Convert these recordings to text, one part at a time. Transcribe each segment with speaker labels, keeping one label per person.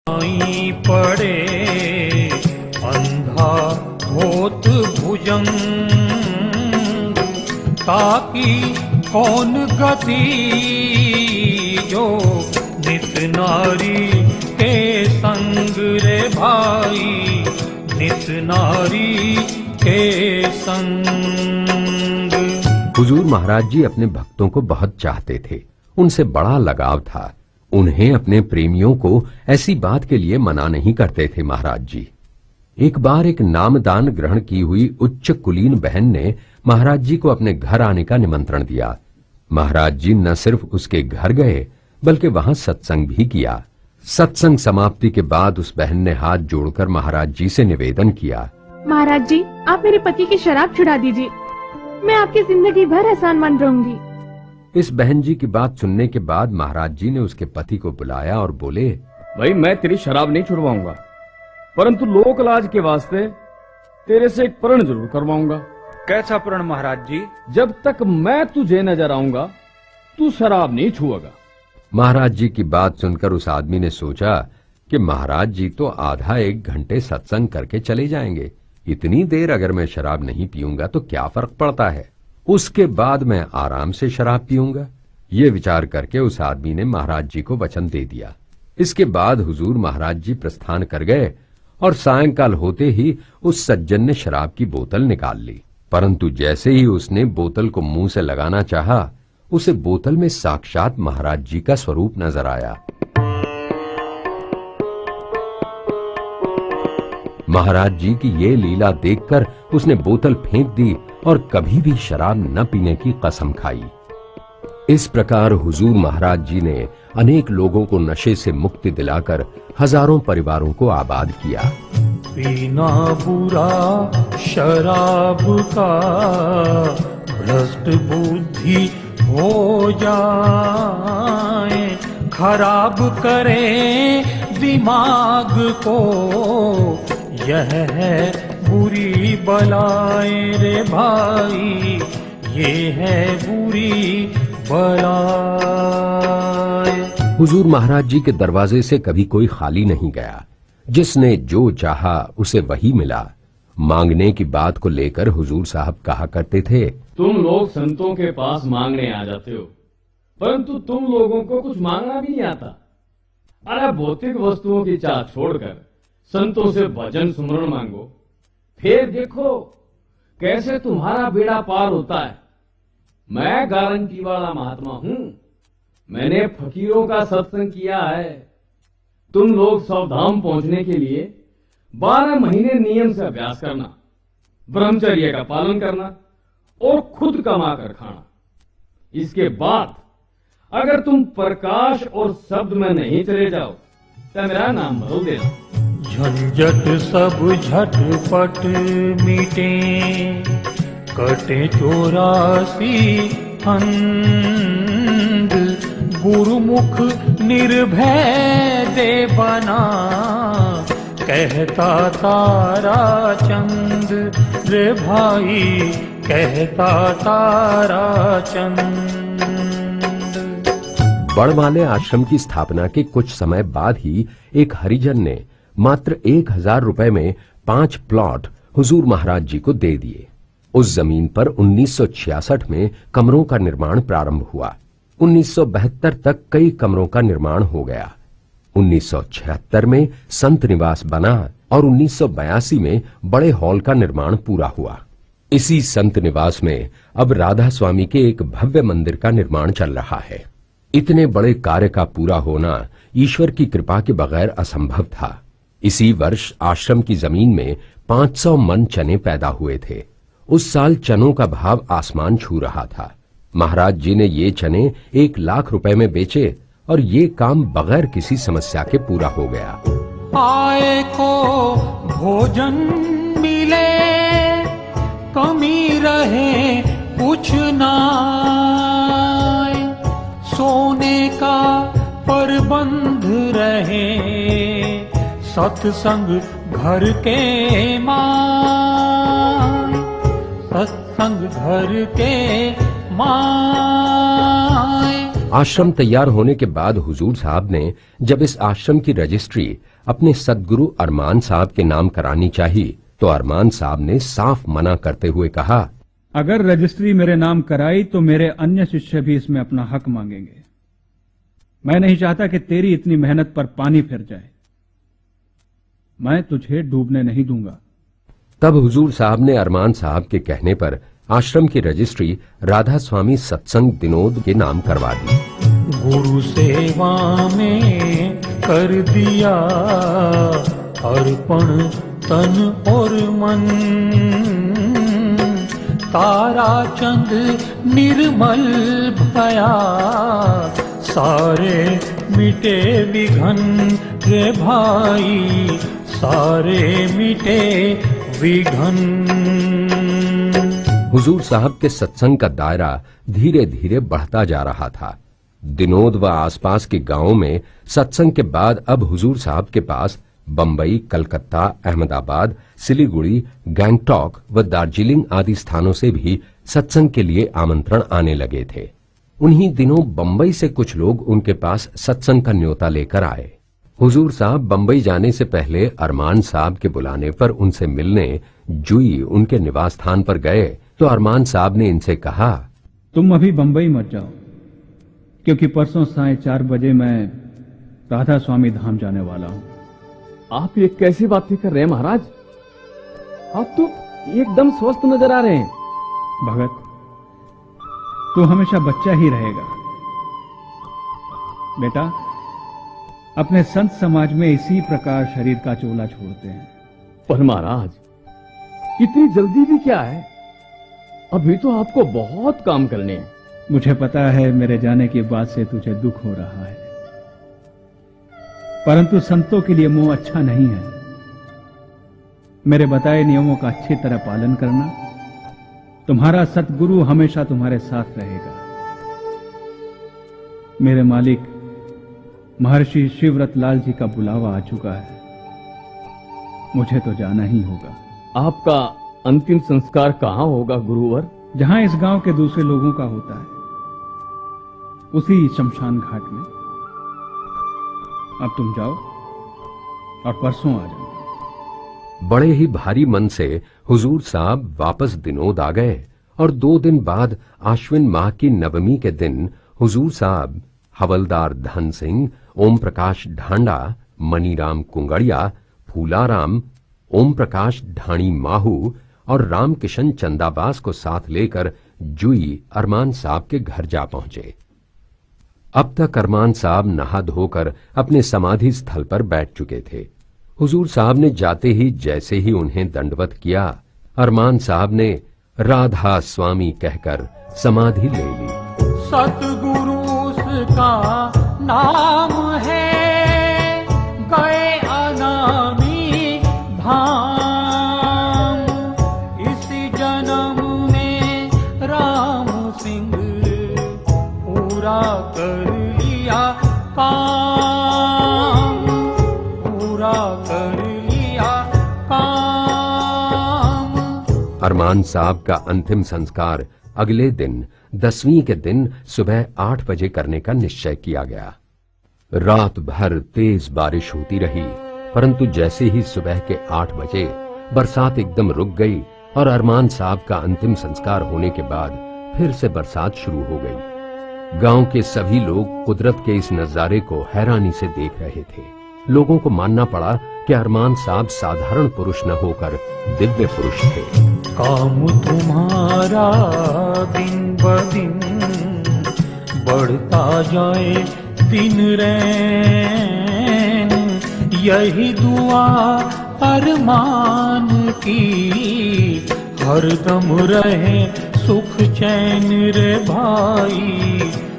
Speaker 1: आई पड़े अंधा होत भुजंग, ताकि कौन गति जो नित नारी के संग रे भाई, नित नारी के संग।
Speaker 2: हुजूर महाराज जी अपने भक्तों को बहुत चाहते थे, उनसे बड़ा लगाव था। उन्हें अपने प्रेमियों को ऐसी बात के लिए मना नहीं करते थे महाराज जी। एक बार एक नामदान ग्रहण की हुई उच्च कुलीन बहन ने महाराज जी को अपने घर आने का निमंत्रण दिया। महाराज जी न सिर्फ उसके घर गए बल्कि वहां सत्संग भी किया। सत्संग समाप्ति के बाद उस बहन ने हाथ जोड़कर महाराज जी से निवेदन किया,
Speaker 3: महाराज जी, आप मेरे पति की शराब छुड़ा दीजिए, मैं आपकी जिंदगी भर एहसानमंद रहूंगी।
Speaker 2: इस बहन जी की बात सुनने के बाद महाराज जी ने उसके पति को बुलाया और बोले,
Speaker 4: भाई मैं तेरी शराब नहीं छुड़वाऊंगा, परंतु लोक लाज के वास्ते तेरे से एक प्रण जरूर करवाऊंगा।
Speaker 5: कैसा प्रण महाराज जी?
Speaker 4: जब तक मैं तुझे नजर आऊंगा तू शराब नहीं छुएगा।
Speaker 2: महाराज जी की बात सुनकर उस आदमी ने सोचा कि महाराज जी तो आधा एक घंटे सत्संग करके चले जाएंगे, इतनी देर अगर मैं शराब नहीं पीऊंगा तो क्या फर्क पड़ता है, उसके बाद मैं आराम से शराब पीऊंगा। ये विचार करके उस आदमी ने महाराज जी को वचन दे दिया। इसके बाद हुजूर महाराज जी प्रस्थान कर गए और सायंकाल होते ही उस सज्जन ने शराब की बोतल निकाल ली, परंतु जैसे ही उसने बोतल को मुंह से लगाना चाहा, उसे बोतल में साक्षात महाराज जी का स्वरूप नजर आया। महाराज जी की ये लीला देखकर उसने बोतल फेंक दी और कभी भी शराब न पीने की कसम खाई। इस प्रकार हुजूर महाराज जी ने अनेक लोगों को नशे से मुक्ति दिलाकर हजारों परिवारों को आबाद किया।
Speaker 1: पीना बुरा शराब का भ्रष्ट बुद्धि हो जाए, खराब करे दिमाग को, यह है बुरी बलाएं रे भाई, ये है बुरी बलाएं।
Speaker 2: हुजूर महाराज जी के दरवाजे से कभी कोई खाली नहीं गया, जिसने जो चाहा उसे वही मिला। मांगने की बात को लेकर हुजूर साहब कहा करते थे,
Speaker 4: तुम लोग संतों के पास मांगने आ जाते हो, परंतु तुम लोगों को कुछ मांगना भी नहीं आता। अरे भौतिक वस्तुओं की चाह छोड़कर संतों से भजन सुमरण मांगो, फिर देखो कैसे तुम्हारा बेड़ा पार होता है। मैं गारंटी वाला महात्मा हूं, मैंने फकीरों का सत्संग किया है। तुम लोग सावधान पहुंचने के लिए 12 महीने नियम से अभ्यास करना, ब्रह्मचर्य का पालन करना और खुद कमा कर खाना। इसके बाद अगर तुम प्रकाश और शब्द में नहीं चले जाओ तो मेरा नाम बदल देना।
Speaker 1: झंझट सब झटपट मिटे, कटे 84 फंद, गुरुमुख निर्भय दे बना, कहता तारा चंद रे भाई, कहता तारा चंद।
Speaker 2: बड़माले आश्रम की स्थापना के कुछ समय बाद ही एक हरिजन ने मात्र 1000 रुपए में 5 प्लॉट हुजूर महाराज जी को दे दिए। उस जमीन पर 1966 में कमरों का निर्माण प्रारंभ हुआ। 1972 तक कई कमरों का निर्माण हो गया। 1976 में संत निवास बना और 1982 में बड़े हॉल का निर्माण पूरा हुआ। इसी संत निवास में अब राधा स्वामी के एक भव्य मंदिर का निर्माण चल रहा है। इतने बड़े कार्य का पूरा होना ईश्वर की कृपा के बगैर असंभव था। इसी वर्ष आश्रम की जमीन में 500 मन चने पैदा हुए थे। उस साल चनों का भाव आसमान छू रहा था। महाराज जी ने ये चने 1 लाख रुपए में बेचे और ये काम बगैर किसी समस्या के पूरा हो गया।
Speaker 1: आए को भोजन मिले, कमी रहे कुछ ना, सोने का प्रबंध रहे, सत्संग घर के माय, सत्संग घर के माय,
Speaker 2: आश्रम तैयार होने के बाद हुजूर साहब ने जब इस आश्रम की रजिस्ट्री अपने सदगुरु अरमान साहब के नाम करानी चाहिए तो अरमान साहब ने साफ मना करते हुए कहा,
Speaker 5: अगर रजिस्ट्री मेरे नाम कराई तो मेरे अन्य शिष्य भी इसमें अपना हक मांगेंगे। मैं नहीं चाहता कि तेरी इतनी मेहनत पर पानी फिर जाए। मैं तुझे डूबने नहीं दूंगा।
Speaker 2: तब हुजूर साहब ने अरमान साहब के कहने पर आश्रम की रजिस्ट्री राधा स्वामी सत्संग दिनोद के नाम करवा दी।
Speaker 1: गुरु सेवा में कर दिया अर्पण तन और मन, तारा चंद निर्मल भया सारे मिटे विघन रे भाई, सारे मिटे विघन।
Speaker 2: हुजूर साहब के सत्संग का दायरा धीरे धीरे बढ़ता जा रहा था। दिनोद व आसपास के गांवों में सत्संग के बाद अब हुजूर साहब के पास बंबई, कलकत्ता, अहमदाबाद, सिलीगुड़ी, गैंगटॉक व दार्जिलिंग आदि स्थानों से भी सत्संग के लिए आमंत्रण आने लगे थे। उन्हीं दिनों बंबई से कुछ लोग उनके पास सत्संग का न्योता लेकर आए। हुजूर साहब बंबई जाने से पहले अरमान साहब के बुलाने पर उनसे मिलने जुई उनके निवास स्थान पर गए तो अरमान साहब ने इनसे कहा,
Speaker 5: तुम अभी बंबई मत जाओ, क्योंकि परसों 4:30 बजे मैं राधा स्वामी धाम जाने वाला हूं।
Speaker 4: आप ये कैसी बातें कर रहे हैं महाराज? आप तो एकदम स्वस्थ नजर आ रहे हैं।
Speaker 5: भगत, तू हमेशा बच्चा ही रहेगा। बेटा, अपने संत समाज में इसी प्रकार शरीर का चोला छोड़ते हैं।
Speaker 4: पर महाराज, इतनी जल्दी भी क्या है? अभी तो आपको बहुत काम करने हैं।
Speaker 5: मुझे पता है मेरे जाने के बाद से तुझे दुख हो रहा है, परंतु संतों के लिए मोह अच्छा नहीं है। मेरे बताए नियमों का अच्छी तरह पालन करना। तुम्हारा सतगुरु हमेशा तुम्हारे साथ रहेगा। मेरे मालिक महर्षि शिवव्रत लाल जी का बुलावा आ चुका है। मुझे तो जाना ही होगा।
Speaker 4: आपका अंतिम संस्कार कहाँ होगा गुरुवर?
Speaker 5: जहां इस गांव के दूसरे लोगों का होता है, उसी शमशान घाट में। अब तुम जाओ और परसों आ जाओ।
Speaker 2: बड़े ही भारी मन से हुजूर साहब वापस दिनोद आ गए और 2 दिन बाद आश्विन माह की नवमी के दिन हुजूर साहब हवलदार धन सिंह, ओम प्रकाश ढांडा, मनीराम कुंगड़िया, फूलाराम, ओम प्रकाश ढाणी माहू और रामकिशन चंदाबास को साथ लेकर जुई अरमान साहब के घर जा पहुंचे। अब तक अरमान साहब नहा धोकर अपने समाधि स्थल पर बैठ चुके थे। हुजूर साहब ने जाते ही जैसे ही उन्हें दंडवत किया, अरमान साहब ने राधा स्वामी कहकर समाधि ले ली।
Speaker 1: सतगुरु का नाम है गए अनामी धाम, इस जन्म में राम सिंह पूरा कर लिया काम, पूरा कर लिया काम।
Speaker 2: अरमान साहब का अंतिम संस्कार अगले दिन 10वीं के दिन सुबह 8 बजे करने का निश्चय किया गया। रात भर तेज बारिश होती रही, परंतु जैसे ही सुबह के 8 बजे बरसात एकदम रुक गई और अरमान साहब का अंतिम संस्कार होने के बाद फिर से बरसात शुरू हो गई। गांव के सभी लोग कुदरत के इस नजारे को हैरानी से देख रहे थे। लोगों को मानना पड़ा कि अरमान साहब साधारण पुरुष न होकर दिव्य पुरुष थे।
Speaker 1: काम तुम्हारा दिन ब दिन बढ़ता जाए दिन रैन, यही दुआ अरमान की हरदम रहे सुख चैन रे भाई,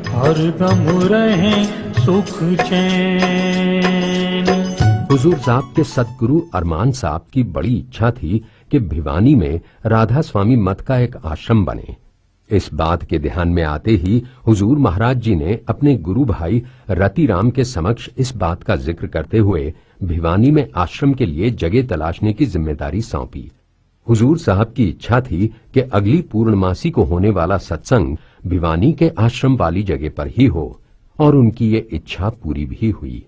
Speaker 1: हरदम रहे सुख चैन।
Speaker 2: हुजूर साहब के सतगुरु अरमान साहब की बड़ी इच्छा थी कि भिवानी में राधा स्वामी मत का एक आश्रम बने। इस बात के ध्यान में आते ही हुजूर महाराज जी ने अपने गुरु भाई रतिराम के समक्ष इस बात का जिक्र करते हुए भिवानी में आश्रम के लिए जगह तलाशने की जिम्मेदारी सौंपी। हुजूर साहब की इच्छा थी कि अगली पूर्णमासी को होने वाला सत्संग भिवानी के आश्रम वाली जगह पर ही हो, और उनकी ये इच्छा पूरी भी हुई।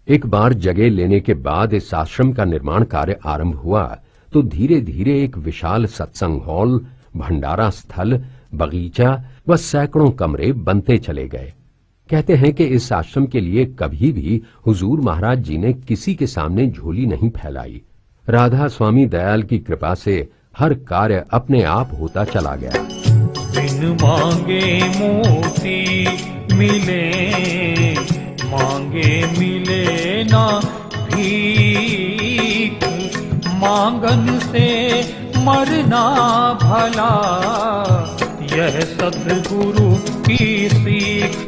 Speaker 2: एक बार जगह लेने के बाद इस आश्रम का निर्माण कार्य आरंभ हुआ तो धीरे धीरे एक विशाल सत्संग हॉल, भंडारा स्थल, बगीचा व सैकड़ों कमरे बनते चले गए। कहते हैं कि इस आश्रम के लिए कभी भी हुजूर महाराज जी ने किसी के सामने झोली नहीं फैलाई। राधा स्वामी दयाल की कृपा से हर कार्य अपने आप होता चला गया।
Speaker 1: बिन मांगे मोती मिले, मांगे मिले ना भीख, मांगन से मरना भला, यह सद्गुरु की सीख।